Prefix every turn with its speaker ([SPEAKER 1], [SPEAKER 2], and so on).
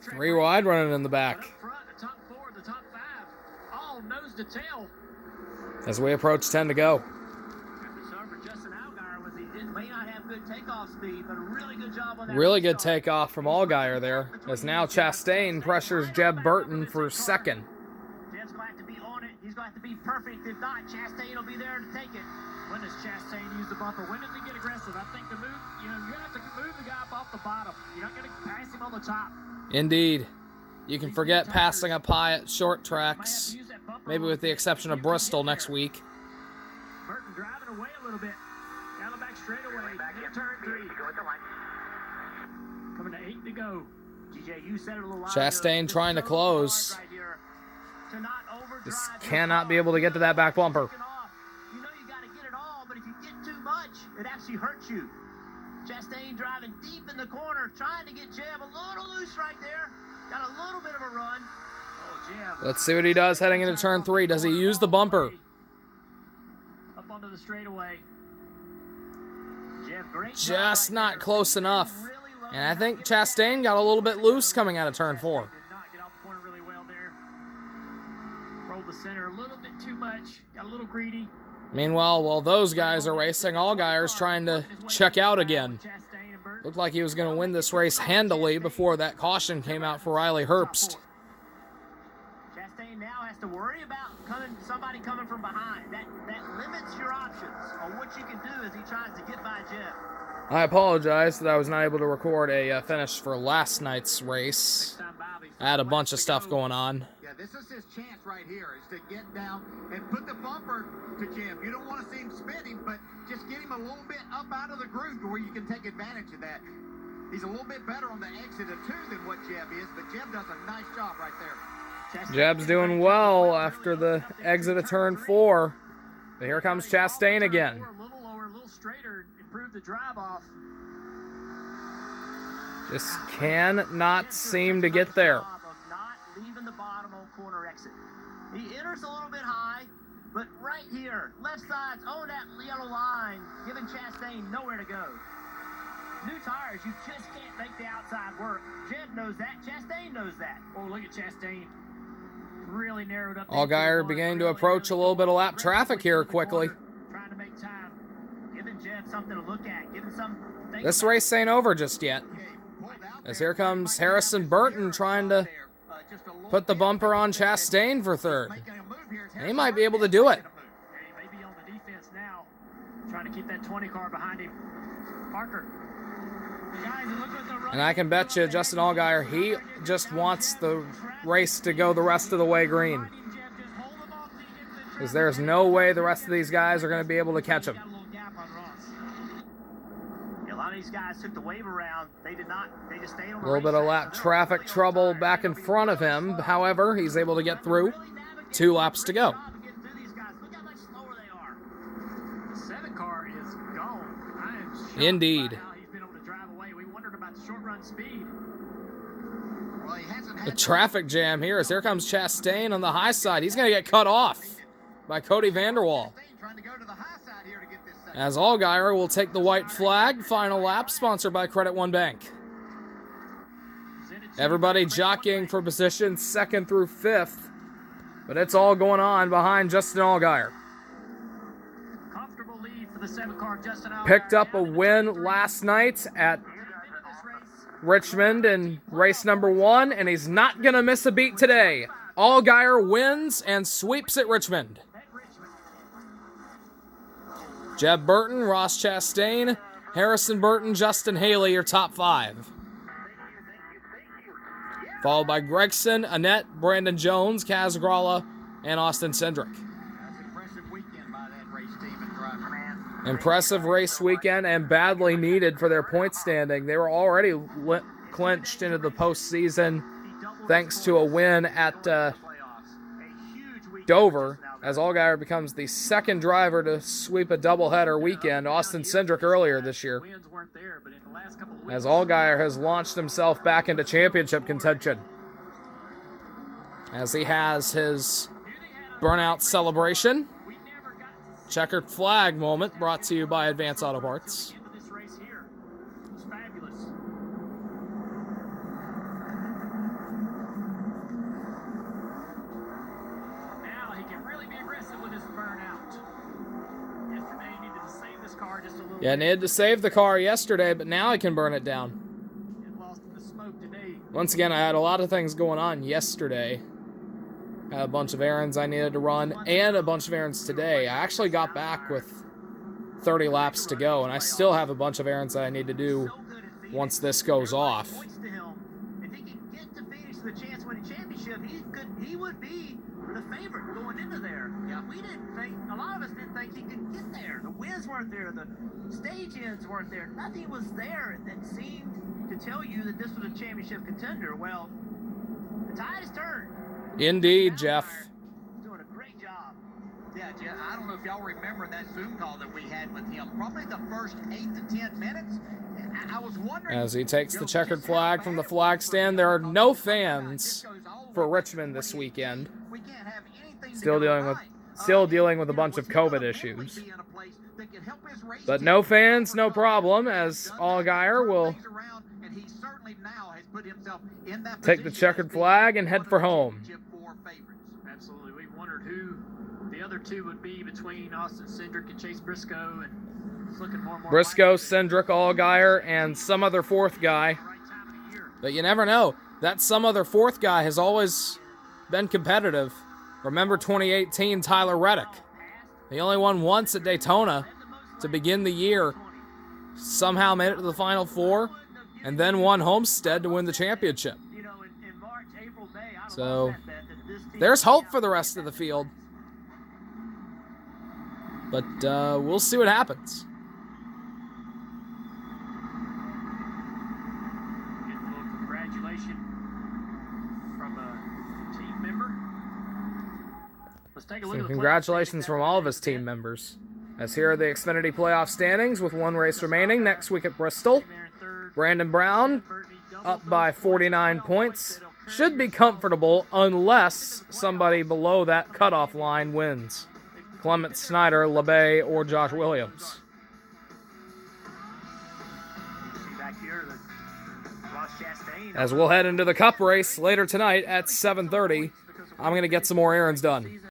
[SPEAKER 1] 3 wide running in the back.
[SPEAKER 2] The top 4, the top 5, all nose to tail.
[SPEAKER 1] As we approach 10 to go.
[SPEAKER 2] Justin Allgaier was he may not have good takeoff speed, but a really good job on that.
[SPEAKER 1] Really good takeoff from Allgaier there, as now Chastain pressures Jeb Burton for second.
[SPEAKER 2] Jeb's going to have to be on it. He's going to have to be perfect. If not, Chastain will be there to take it. When does Chastain use the bumper? When does he get aggressive? I think the move, you're going to have to move the guy up off the bottom. You're not going to pass him on the top.
[SPEAKER 1] Indeed. You can forget passing up high at short tracks, maybe with the exception of Bristol next week.
[SPEAKER 2] Burton driving away a little bit. Down the back straightaway. Turn 3. Coming to 8 to go. GJ, you said it a little while
[SPEAKER 1] Chastain
[SPEAKER 2] ago.
[SPEAKER 1] trying to close.
[SPEAKER 2] Right here. To not overdrive.
[SPEAKER 1] Just cannot be able to get to that back bumper.
[SPEAKER 2] You know you got to get it all, but if you get too much, it actually hurts you. Chastain driving deep in the corner, trying to get Jeb a little loose right there. Got a little bit of a run. Oh, Jeb.
[SPEAKER 1] Let's see what he does heading into turn 3. Does he use the bumper?
[SPEAKER 2] Up onto the straightaway. Jeb, great
[SPEAKER 1] Just
[SPEAKER 2] job
[SPEAKER 1] not
[SPEAKER 2] right
[SPEAKER 1] close
[SPEAKER 2] there.
[SPEAKER 1] enough.
[SPEAKER 2] Really low.
[SPEAKER 1] And I think Chastain got a little bit loose coming out of turn 4.
[SPEAKER 2] Did not get off the corner really well there. Rolled the center a little bit too much. Got a little greedy.
[SPEAKER 1] Meanwhile, while those guys are racing, Allgaier's trying to check out again. Looked like he was going to win this race handily before that caution came out for Riley Herbst.
[SPEAKER 2] Chastain now has to worry about somebody coming from behind. That limits your options on what you can do as he tries to get by Jeb.
[SPEAKER 1] I apologize that I was not able to record a finish for last night's race. I had a bunch of stuff going on.
[SPEAKER 3] Yeah, this is his chance right here, is to get down and put the bumper to Jeb. You don't want to see him spinning, but just get him a little bit up out of the groove to where you can take advantage of that. He's a little bit better on the exit of 2 than what Jeb is, but Jeb does a nice job right there.
[SPEAKER 1] Jeb's doing well after the exit of turn 4. But here comes Chastain again.
[SPEAKER 2] A little lower, a little straighter, improve the drive off.
[SPEAKER 1] Just cannot seem to get there.
[SPEAKER 2] Not leaving the bottom on corner exit. He enters a little bit high, but right here, left side's on that yellow line, giving Chastain nowhere to go. New tires, you just can't make the outside work. Jeb knows that. Chastain knows that. Oh, look at Chastain. Really narrowed up.
[SPEAKER 1] Allgaier beginning to approach a little bit of lap traffic here quickly.
[SPEAKER 2] Trying to make time. Giving Jeb something to look at. Giving some.
[SPEAKER 1] This race ain't over just yet. As here comes Harrison Burton trying to put the bumper on Chastain for 3rd. And he might be able to do it.
[SPEAKER 2] He may be on the defense now. Trying to keep that 20 car behind him. Parker.
[SPEAKER 1] And I can bet you Justin Allgaier, he just wants the race to go the rest of the way green. Because there's no way the rest of these guys are going to be able to catch him.
[SPEAKER 2] A lot of these guys took the wave around. They did not. They just stayed on the
[SPEAKER 1] A little bit of lap traffic trouble back in front of him. However, he's able to get through. 2 laps to go.
[SPEAKER 2] Look how much slower they are. The 7 car is gone. I am shocked
[SPEAKER 1] Indeed.
[SPEAKER 2] by how he's been able to drive away. We wondered about the short run speed.
[SPEAKER 3] Well, he hasn't
[SPEAKER 1] The
[SPEAKER 3] had
[SPEAKER 1] traffic jam here as here comes Chastain on the high side. He's going to get cut off by Cody Vanderwall.
[SPEAKER 3] trying to go to the high side here to get this second.
[SPEAKER 1] As Allgaier will take the white flag. Final lap sponsored by Credit One Bank. Everybody jockeying for position 2nd through 5th. But it's all going on behind Justin Allgaier.
[SPEAKER 2] Comfortable lead for the 7 car, Justin Allgaier.
[SPEAKER 1] Picked up a win last night at Richmond in race number 1, and he's not going to miss a beat today. Allgaier wins and sweeps at Richmond. Jeb Burton, Ross Chastain, Harrison Burton, Justin Haley, your top 5. Followed by Gregson, Annette, Brandon Jones, Kaz Gralla, and Austin Cindric.
[SPEAKER 3] Impressive weekend by that race team and driver.
[SPEAKER 1] Impressive race weekend and badly needed for their point standing. They were already clinched into the postseason thanks to a win at Dover, as Allgaier becomes the 2nd driver to sweep a doubleheader weekend. Austin Cindric earlier this year. As Allgaier has launched himself back into championship contention. As he has his burnout celebration. Checkered flag moment brought to you by Advance Auto Parts. Yeah, I needed to save the car yesterday, but now I can burn it down.
[SPEAKER 2] Get lost in the smoke today.
[SPEAKER 1] Once again, I had a lot of things going on yesterday. I had a bunch of errands I needed to run, and a bunch of errands today. I actually got back with 30 laps to go, and I still have a bunch of errands that I need to do once this goes off.
[SPEAKER 2] If he can get to Phoenix with a chance to win a championship, he would be the favorite going into there. Yeah, we didn't think, a lot of us didn't think he could get there. The wins weren't there, the stage ends weren't there. Nothing was there that seemed to tell you that this was a championship contender. Well, the tide has turned.
[SPEAKER 1] Indeed, Jeff.
[SPEAKER 2] Doing a great job.
[SPEAKER 3] Yeah, Jeff, I don't know if y'all remember that Zoom call that we had with him. Probably the first 8 to 10 minutes. I was wondering,
[SPEAKER 1] as he takes the checkered flag from the flag stand. There are no fans for Richmond this weekend. Still dealing with a bunch of COVID issues. But no fans, no problem, as Allgaier will take the checkered flag and head for home.
[SPEAKER 2] Absolutely. We wondered who the other two would be between Austin Cindric and Chase Briscoe, and it's looking more and more
[SPEAKER 1] Briscoe, Cindric, Allgaier, and some other fourth guy. But you never know. That some other fourth guy has always been competitive. Remember 2018 Tyler Reddick. He only won once at Daytona to begin the year. Somehow made it to the Final Four, and then won Homestead to win the championship. So there's hope for the rest of the field. But we'll see what happens.
[SPEAKER 2] Congratulations from a team member. Let's take a look at the
[SPEAKER 1] Congratulations from all of his team members. As here are the Xfinity playoff standings with one race remaining next week at Bristol. Brandon Brown up by 49 points. Should be comfortable unless somebody below that cutoff line wins. Clement Snyder, LeBay, or Josh Williams. As we'll head into the Cup race later tonight at 7:30, I'm going to get some more errands done.